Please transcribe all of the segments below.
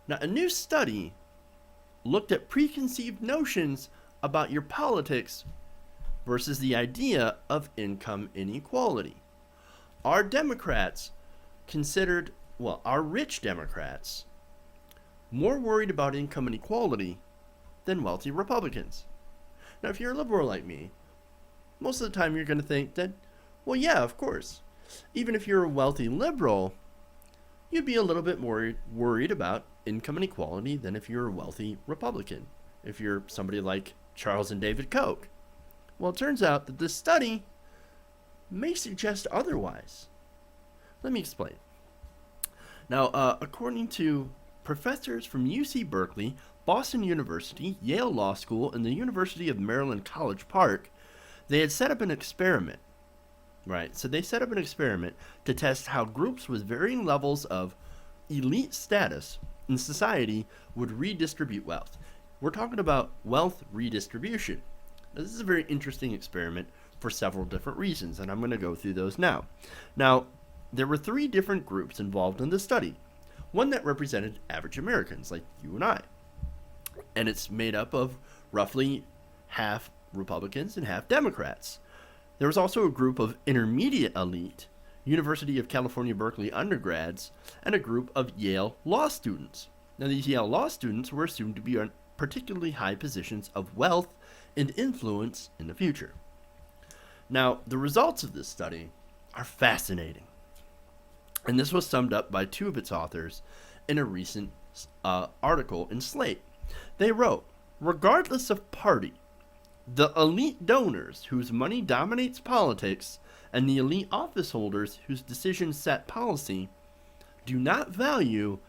Now, a new study looked at preconceived notions about your politics versus the idea of income inequality. Our Democrats considered, well, our rich Democrats, more worried about income inequality than wealthy Republicans. Now, if you're a liberal like me, most of the time you're going to think that, well, yeah, of course. Even if you're a wealthy liberal, you'd be a little bit more worried about income inequality than if you're a wealthy Republican, if you're somebody like Charles and David Koch. Well, it turns out that this study may suggest otherwise. Let me explain. Now, according to professors from UC Berkeley, Boston University, Yale Law School, and the University of Maryland College Park, they had set up an experiment. Right, so they set up an experiment to test how groups with varying levels of elite status in society would redistribute wealth. We're talking about wealth redistribution. Now, this is a very interesting experiment for several different reasons, and I'm going to go through those now. Now, there were 3 different groups involved in the study. One that represented average Americans, like you and I. And it's made up of roughly half Republicans and half Democrats. There was also a group of intermediate elite, University of California, Berkeley undergrads, and a group of Yale law students. Now, these Yale law students were assumed to be in particularly high positions of wealth and influence in the future. Now, the results of this study are fascinating. And this was summed up by 2 of its authors in a recent article in Slate. They wrote, regardless of party, the elite donors whose money dominates politics and the elite office holders whose decisions set policy do not value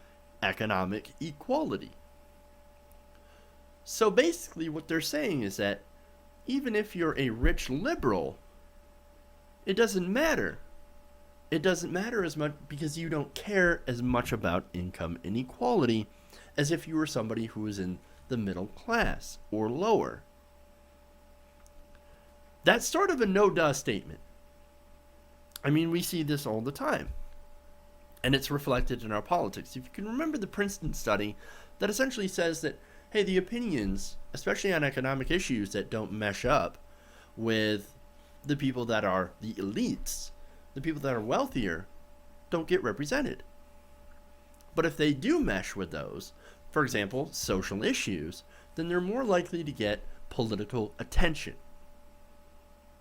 economic equality. So basically what they're saying is that even if you're a rich liberal, it doesn't matter. It doesn't matter as much because you don't care as much about income inequality as if you were somebody who was in the middle class or lower. That's sort of a no-duh statement. I mean, we see this all the time. And it's reflected in our politics. If you can remember the Princeton study that essentially says that, hey, the opinions, especially on economic issues that don't mesh up with the people that are the elites, the people that are wealthier, don't get represented. But if they do mesh with those, for example, social issues, then they're more likely to get political attention.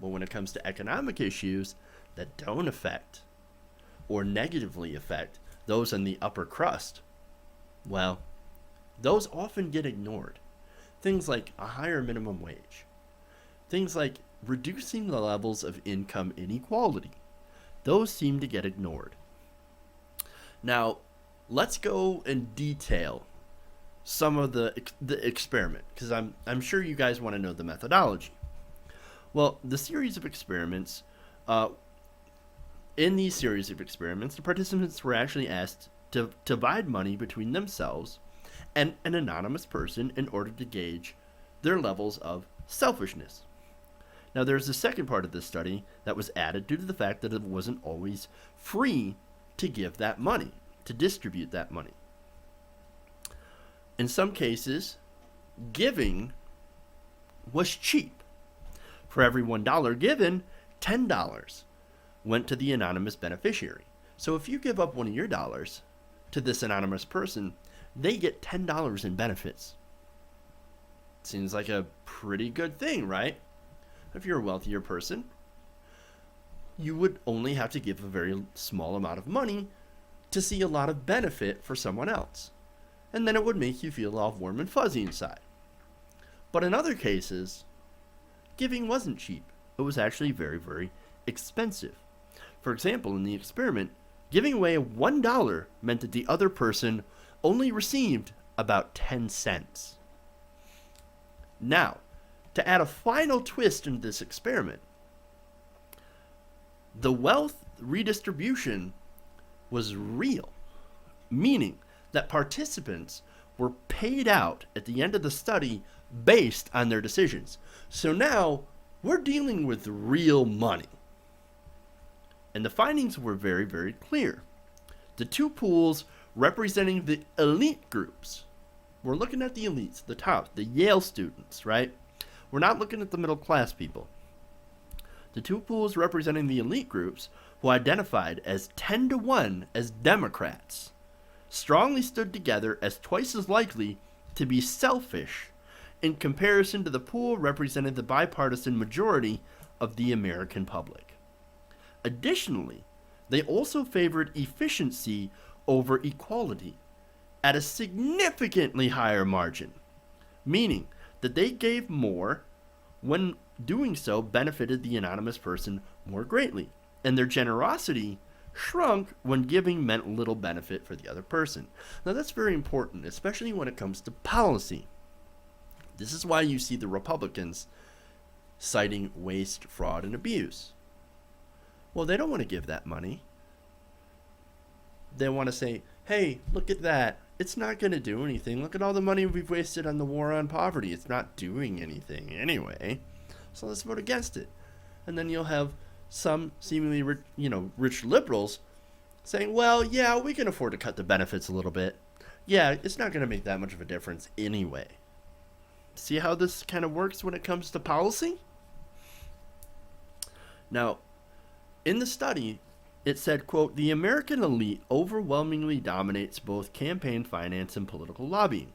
But when it comes to economic issues that don't affect or negatively affect those in the upper crust, well, those often get ignored. Things like a higher minimum wage. Things like reducing the levels of income inequality. Those seem to get ignored. Now, let's go and detail some of the experiment, because I'm sure you guys want to know the methodology. Well, the series of experiments, in these series of experiments, the participants were actually asked to divide money between themselves and an anonymous person in order to gauge their levels of selfishness. Now, there's a second part of this study that was added due to the fact that it wasn't always free to give that money, to distribute that money. In some cases, giving was cheap. For every $1 given, $10 went to the anonymous beneficiary. So if you give up one of your dollars to this anonymous person, they get $10 in benefits. Seems like a pretty good thing, right? If you're a wealthier person, you would only have to give a very small amount of money to see a lot of benefit for someone else. And then it would make you feel all warm and fuzzy inside. But in other cases, giving wasn't cheap. It was actually very, very expensive. For example, in the experiment, giving away $1 meant that the other person only received about 10 cents. Now, to add a final twist into this experiment, the wealth redistribution was real, meaning that participants were paid out at the end of the study based on their decisions. So now we're dealing with real money. And the findings were very, very clear. The 2 pools representing the elite groups. We're looking at the elites, the top, the Yale students, right? We're not looking at the middle class people. The two pools representing the elite groups, who identified as 10 to 1 as Democrats, strongly stood together as twice as likely to be selfish in comparison to the pool representing the bipartisan majority of the American public. Additionally, they also favored efficiency over equality at a significantly higher margin, meaning that they gave more when doing so benefited the anonymous person more greatly, and their generosity shrunk when giving meant little benefit for the other person. Now that's very important, especially when it comes to policy. This is why you see the Republicans citing waste, fraud, and abuse. Well, they don't want to give that money. They want to say, hey, look at that. It's not going to do anything. Look at all the money we've wasted on the war on poverty. It's not doing anything anyway. So let's vote against it. And then you'll have some seemingly rich liberals saying, well, yeah, we can afford to cut the benefits a little bit. Yeah, it's not going to make that much of a difference anyway. See how this kind of works when it comes to policy? Now, in the study, it said, quote, the American elite overwhelmingly dominates both campaign finance and political lobbying.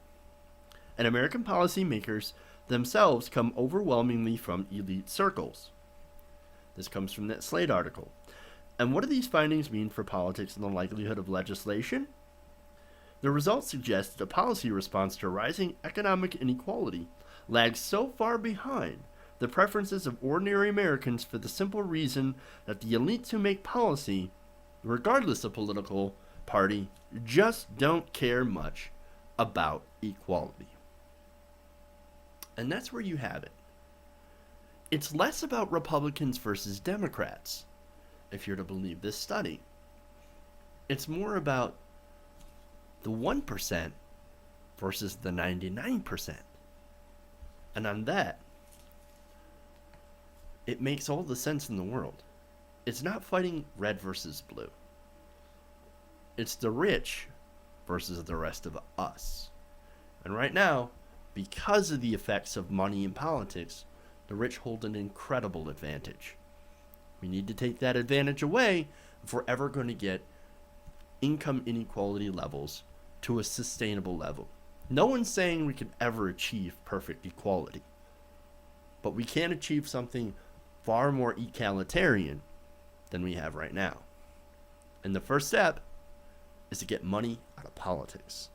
And American policymakers themselves come overwhelmingly from elite circles. This comes from that Slate article. And what do these findings mean for politics and the likelihood of legislation? The results suggest that a policy response to rising economic inequality lags so far behind the preferences of ordinary Americans for the simple reason that the elites who make policy, regardless of political party, just don't care much about equality. And that's where you have it. It's less about Republicans versus Democrats, if you're to believe this study. It's more about the 1% versus the 99%. And on that, it makes all the sense in the world. It's not fighting red versus blue. It's the rich versus the rest of us. And right now, because of the effects of money in politics, the rich hold an incredible advantage. We need to take that advantage away if we're ever going to get income inequality levels to a sustainable level. No one's saying we can ever achieve perfect equality, but we can achieve something far more egalitarian than we have right now. And the first step is to get money out of politics.